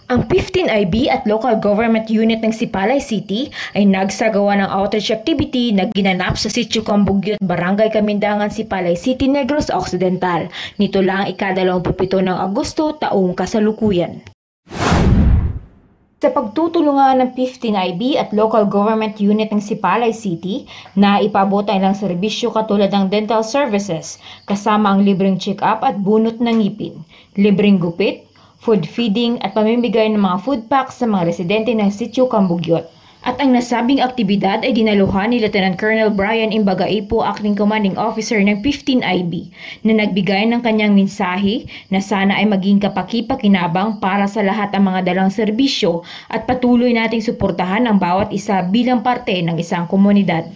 Ang 15 IB at local government unit ng Sipalay City ay nagsagawa ng outreach activity na ginanap sa Sitio Cambugyot, Barangay Kamindangan, Sipalay City, Negros Occidental. Nito lang ika-27 ng Agosto taong kasalukuyan. Sa pagtutulungan ng 15 IB at local government unit ng Sipalay City na ipabot ang ilang serbisyo katulad ng dental services, kasama ang libreng check-up at bunot ng ngipin, libreng gupit, food feeding at pamimigay ng mga food packs sa mga residente ng Sitio Cambugyot. At ang nasabing aktibidad ay dinaluhan ni Lieutenant Colonel Brian Imbagaipo, Acting Commanding Officer ng 15 IB, na nagbigay ng kanyang mensahe na sana ay maging kapaki-pakinabang para sa lahat ang mga dalang serbisyo at patuloy nating suportahan ang bawat isa bilang parte ng isang komunidad.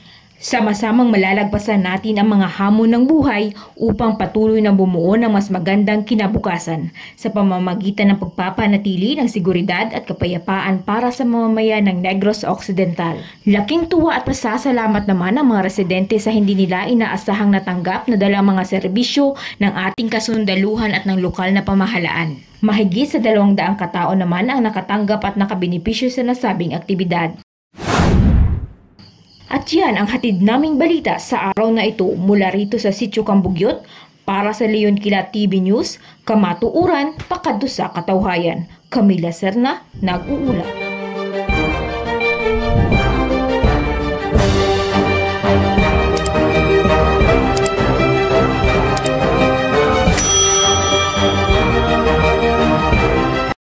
Sama-samang malalagpasan natin ang mga hamon ng buhay upang patuloy na bumuo ng mas magandang kinabukasan sa pamamagitan ng pagpapanatili ng seguridad at kapayapaan para sa mamamayan ng Negros Occidental. Laking tuwa at pasasalamat naman ang mga residente sa hindi nila inaasahang natanggap na dalang mga serbisyo ng ating kasundaluhan at ng lokal na pamahalaan. Mahigit sa 200 katao naman ang nakatanggap at nakabenepisyo sa nasabing aktibidad. At yan ang hatid naming balita sa araw na ito mula rito sa Sitio Cambugyot para sa Leon Kilat TV News, kamatuuran, pakadto sa katawhayan. Camila Serna, nag-uula.